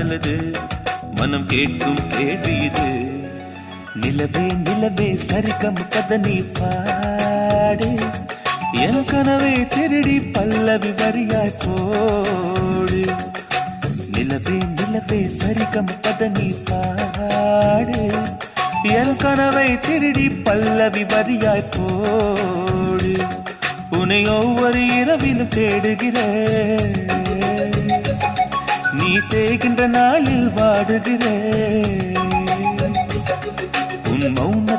நல்லது மனம் கேட்கும் கேள்வி இது. நிலவே நிலவே சரிகம் கதை நீ பாடு, என் கனவை திருடி பல்லவி வரியாய் போடு. நிலவே நிலவே சரிகம் கதை நீ பாடு, என் கனவை திருடி பல்லவி வரியாய் போடு. உன்னை ஒவ்வொரு இரவிலும் தேடுகிறேன், நீ தேகின்ற நாளில் வாடுகிறேன். உன் மௌன